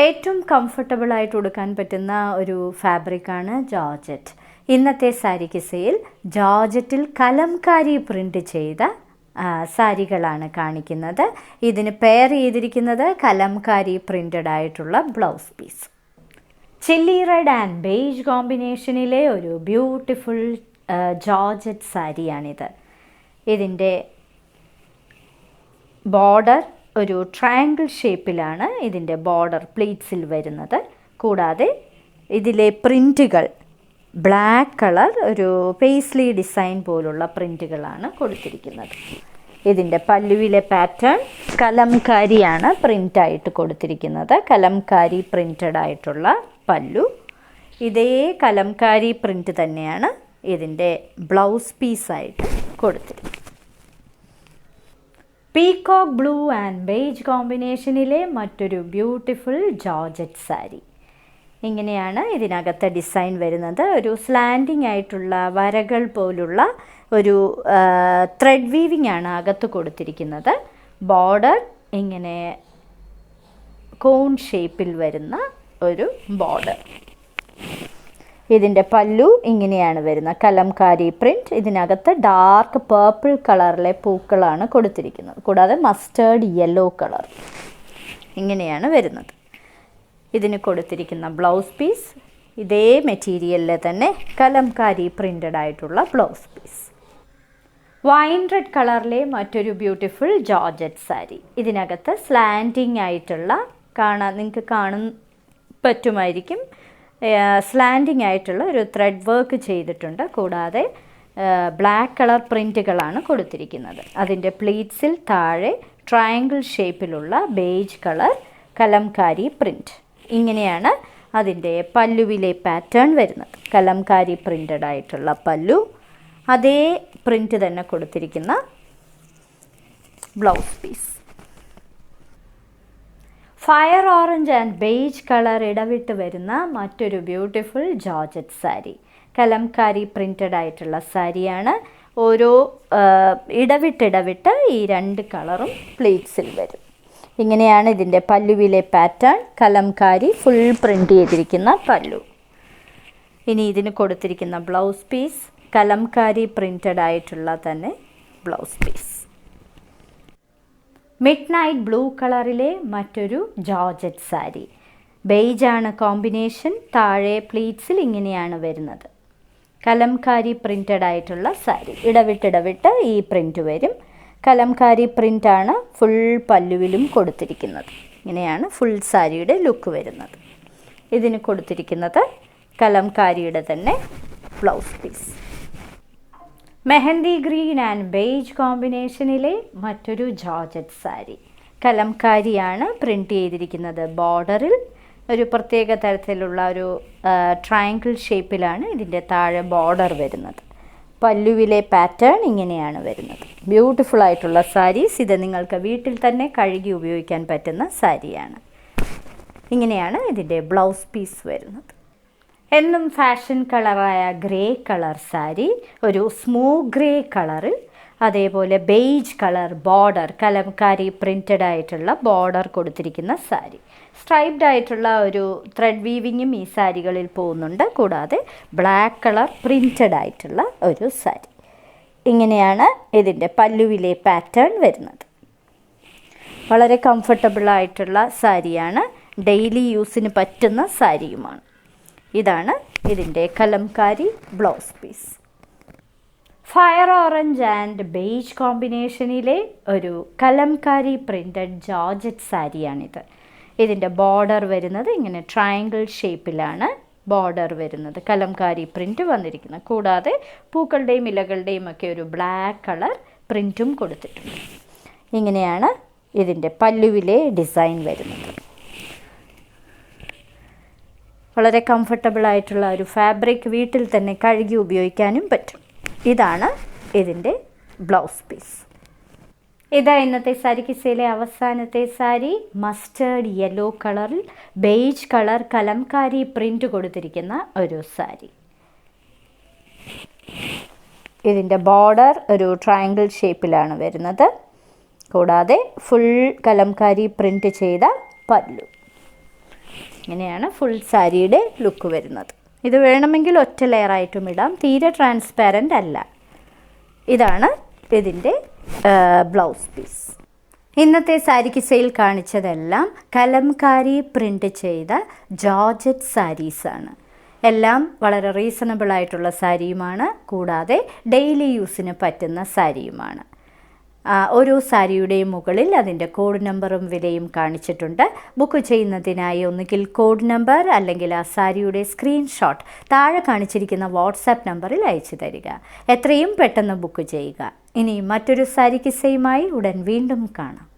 ഏറ്റവും കംഫർട്ടബിളായിട്ട് ഉടുക്കാൻ പറ്റുന്ന ഒരു ഫാബ്രിക്കാണ് ജോർജറ്റ്. ഇന്നത്തെ സാരി കിസയിൽ ജോർജറ്റിൽ കലംകാരി പ്രിൻ്റ് ചെയ്ത സാരികളാണ് കാണിക്കുന്നത്. ഇതിന് പെയർ ചെയ്തിരിക്കുന്നത് കലംകാരി പ്രിൻ്റഡ് ആയിട്ടുള്ള blouse piece. Chilli red and beige കോമ്പിനേഷനിലെ ഒരു ബ്യൂട്ടിഫുൾ ജോർജറ്റ് സാരിയാണിത്. ഇതിൻ്റെ ബോർഡർ ഒരു ട്രയാങ്കിൾ ഷേപ്പിലാണ് ഇതിൻ്റെ ബോർഡർ പ്ലീറ്റ്സിൽ വരുന്നത്. കൂടാതെ ഇതിലെ പ്രിൻറ്റുകൾ ബ്ലാക്ക് കളർ ഒരു പേസ്ലി ഡിസൈൻ പോലുള്ള പ്രിൻറ്റുകളാണ് കൊടുത്തിരിക്കുന്നത്. ഇതിൻ്റെ പല്ലുവിലെ പാറ്റേൺ കലംകാരിയാണ് പ്രിൻ്റായിട്ട് കൊടുത്തിരിക്കുന്നത്. കലംകാരി പ്രിൻ്റഡ് ആയിട്ടുള്ള പല്ലു. ഇതേ കലംകാരി പ്രിൻ്റ് തന്നെയാണ് ഇതിൻ്റെ ബ്ലൗസ് പീസായിട്ട് കൊടുത്തിരിക്കുന്നത്. പീകോക്ക് ബ്ലൂ ആൻഡ് ബേജ് കോമ്പിനേഷനിലെ മറ്റൊരു ബ്യൂട്ടിഫുൾ ജോർജറ്റ് സാരി. ഇങ്ങനെയാണ് ഇതിനകത്തെ ഡിസൈൻ വരുന്നത്. ഒരു സ്ലാൻഡിങ് ആയിട്ടുള്ള വരകൾ പോലുള്ള ഒരു ത്രെഡ് വീവിംഗ് ആണ് അകത്ത് കൊടുത്തിരിക്കുന്നത്. ബോർഡർ ഇങ്ങനെ കോൺ ഷേപ്പിൽ വരുന്ന ഒരു ബോർഡർ. ഇതിൻ്റെ പല്ലു ഇങ്ങനെയാണ് വരുന്നത്, കലംകാരി പ്രിൻറ്റ്. ഇതിനകത്ത് ഡാർക്ക് പേർപ്പിൾ കളറിലെ പൂക്കളാണ് കൊടുത്തിരിക്കുന്നത്. കൂടാതെ മസ്റ്റേർഡ് യെല്ലോ കളർ ഇങ്ങനെയാണ് വരുന്നത്. ഇതിന് കൊടുത്തിരിക്കുന്ന ബ്ലൗസ് പീസ് ഇതേ മെറ്റീരിയലിൽ തന്നെ കലംകാരി പ്രിൻ്റഡ് ആയിട്ടുള്ള ബ്ലൗസ് പീസ്. വൈൻ റെഡ് കളറിലെ മറ്റൊരു ബ്യൂട്ടിഫുൾ ജോർജറ്റ് സാരി. ഇതിനകത്ത് സ്ലാൻഡിങ് ആയിട്ടുള്ള നിങ്ങൾക്ക് കാണാൻ പറ്റുമായിരിക്കും, സ്ലാൻഡിങ് ആയിട്ടുള്ള ഒരു ത്രെഡ് വർക്ക് ചെയ്തിട്ടുണ്ട്. കൂടാതെ ബ്ലാക്ക് കളർ പ്രിൻറ്റുകളാണ് കൊടുത്തിരിക്കുന്നത്. അതിൻ്റെ പ്ലീറ്റ്സിൽ താഴെ ട്രയാങ്കിൾ ഷേപ്പിലുള്ള ബേജ് കളർ കലംകാരി പ്രിൻറ്റ്. ഇങ്ങനെയാണ് അതിൻ്റെ പല്ലുവിലെ പാറ്റേൺ വരുന്നത്. കലംകാരി പ്രിൻ്റഡ് ആയിട്ടുള്ള പല്ലു, അതേ പ്രിൻറ്റ് തന്നെ കൊടുത്തിരിക്കുന്ന blouse piece. Fire orange and beige colour ഇടവിട്ട് വരുന്ന മറ്റൊരു beautiful georgette sari. Kalamkari printed ആയിട്ടുള്ള സാരിയാണ്. ഓരോ ഇടവിട്ട് ഈ രണ്ട് കളറും പ്ലീറ്റ്സിൽ വരും. ഇങ്ങനെയാണ് ഇതിൻ്റെ പല്ലുവിലെ പാറ്റേൺ. കലംകാരി ഫുൾ പ്രിൻ്റ് ചെയ്തിരിക്കുന്ന പല്ലു. ഇനി ഇതിന് കൊടുത്തിരിക്കുന്ന ബ്ലൗസ് പീസ് കലംകാരി പ്രിൻ്റഡ് ആയിട്ടുള്ള തന്നെ blouse piece. Midnight blue കളറിലെ മറ്റൊരു ജോർജറ്റ് സാരി. ബേജാണ് കോമ്പിനേഷൻ. താഴെ പ്ലീറ്റ്സിൽ ഇങ്ങനെയാണ് വരുന്നത്. കലംകാരി പ്രിൻ്റഡ് ആയിട്ടുള്ള സാരി. ഇടവിട്ട് ഈ പ്രിൻ്റ് വരും. കലംകാരി പ്രിൻ്റാണ് ഫുൾ പല്ലുവിലും കൊടുത്തിരിക്കുന്നത്. ഇങ്ങനെയാണ് ഫുൾ സാരിയുടെ ലുക്ക് വരുന്നത്. ഇതിന് കൊടുത്തിരിക്കുന്നത് കലംകാരിയുടെ തന്നെ blouse piece. Mehndi green and beige കോമ്പിനേഷനിലെ മറ്റൊരു ജോർജറ്റ് സാരി. കലംകാരിയാണ് പ്രിൻ്റ് ചെയ്തിരിക്കുന്നത്. ബോർഡറിൽ ഒരു പ്രത്യേക തരത്തിലുള്ള ഒരു ട്രയാങ്കിൾ ഷേപ്പിലാണ് ഇതിൻ്റെ താഴെ ബോർഡർ വരുന്നത്. പല്ലുവിലെ പാറ്റേൺ ഇങ്ങനെയാണ് വരുന്നത്. ബ്യൂട്ടിഫുൾ ആയിട്ടുള്ള സാരീസ്. ഇത് നിങ്ങൾക്ക് വീട്ടിൽ തന്നെ കഴുകി ഉപയോഗിക്കാൻ പറ്റുന്ന സാരിയാണ്. ഇങ്ങനെയാണ് ഇതിൻ്റെ ബ്ലൗസ് പീസ് വരുന്നത്. എന്നും ഫാഷൻ കളറായ ഗ്രേ കളർ സാരി, ഒരു സ്മോക്ക് ഗ്രേ കളറിൽ അതേപോലെ beige colour border, Kalamkari printed ആയിട്ടുള്ള ബോർഡർ കൊടുത്തിരിക്കുന്ന സാരി. സ്ട്രൈപ്ഡ് ആയിട്ടുള്ള ഒരു ത്രെഡ് വീവിങ്ങും ഈ സാരികളിൽ പോകുന്നുണ്ട്. കൂടാതെ ബ്ലാക്ക് കളർ പ്രിൻ്റഡ് ആയിട്ടുള്ള ഒരു സാരി. ഇങ്ങനെയാണ് ഇതിൻ്റെ പല്ലുവിലെ പാറ്റേൺ വരുന്നത്. വളരെ കംഫർട്ടബിളായിട്ടുള്ള സാരിയാണ്. ഡെയിലി യൂസിന് പറ്റുന്ന സാരിയുമാണ്. ഇതാണ് ഇതിൻ്റെ kalamkari blouse piece. Fire orange and beige കോമ്പിനേഷനിലെ ഒരു കലംകാരി പ്രിൻ്റഡ് ജോർജറ്റ് സാരിയാണിത്. ഇതിൻ്റെ ബോർഡർ വരുന്നത് ഇങ്ങനെ ട്രയാങ്കിൾ ഷേപ്പിലാണ് ബോർഡർ വരുന്നത്. കലംകാരി പ്രിൻ്റ് വന്നിരിക്കുന്നത്. കൂടാതെ പൂക്കളുടെയും ഇലകളുടെയും ഒക്കെ ഒരു ബ്ലാക്ക് കളർ പ്രിൻറ്റും കൊടുത്തിട്ടുണ്ട്. ഇങ്ങനെയാണ് ഇതിൻ്റെ പല്ലുവിലെ ഡിസൈൻ വരുന്നത്. വളരെ കംഫർട്ടബിളായിട്ടുള്ള ഒരു ഫാബ്രിക്. വീട്ടിൽ തന്നെ കഴുകി ഉപയോഗിക്കാനും പറ്റും. ഇതാണ് ഇതിൻ്റെ ബ്ലൗസ് പീസ്. ഇതാ ഇന്നത്തെ സാരി കിസയിലെ അവസാനത്തെ സാരി. മസ്റ്റേർഡ് യെല്ലോ കളറിൽ ബേജ് കളർ കലംകാരി പ്രിൻ്റ് കൊടുത്തിരിക്കുന്ന ഒരു സാരി. ഇതിൻ്റെ ബോർഡർ ഒരു ട്രയാങ്കിൾ ഷേപ്പിലാണ് വരുന്നത്. കൂടാതെ ഫുൾ കലംകാരി പ്രിൻ്റ് ചെയ്ത പല്ലു. ഇങ്ങനെയാണ് ഫുൾ സാരിയുടെ ലുക്ക് വരുന്നത്. ഇത് വേണമെങ്കിൽ ഒറ്റ ലെയറായിട്ടും ഇടാം, തീരെ ട്രാൻസ്പാരൻ്റ് അല്ല. ഇതാണ് ഇതിൻ്റെ ബ്ലൗസ് പീസ്. ഇന്നത്തെ സാരിക്ക് സെയിൽ കാണിച്ചതെല്ലാം കലംകാരി പ്രിൻ്റ് ചെയ്ത ജോർജറ്റ് സാരീസാണ്. എല്ലാം വളരെ റീസണബിൾ ആയിട്ടുള്ള സാരിയുമാണ്, കൂടാതെ ഡെയിലി യൂസിന് പറ്റുന്ന സാരിയുമാണ്. ഓരോ സാരിയുടെയും മുകളിൽ അതിൻ്റെ കോഡ് നമ്പറും വിലയും കാണിച്ചിട്ടുണ്ട്. ബുക്ക് ചെയ്യുന്നതിനായി ഒന്നുകിൽ കോഡ് നമ്പർ അല്ലെങ്കിൽ ആ സാരിയുടെ സ്ക്രീൻഷോട്ട് താഴെ കാണിച്ചിരിക്കുന്ന വാട്സാപ്പ് നമ്പറിൽ അയച്ചു തരിക. എത്രയും പെട്ടെന്ന് ബുക്ക് ചെയ്യുക. ഇനി മറ്റൊരു സാരി കിസ്സയുമായി ഉടൻ വീണ്ടും കാണാം.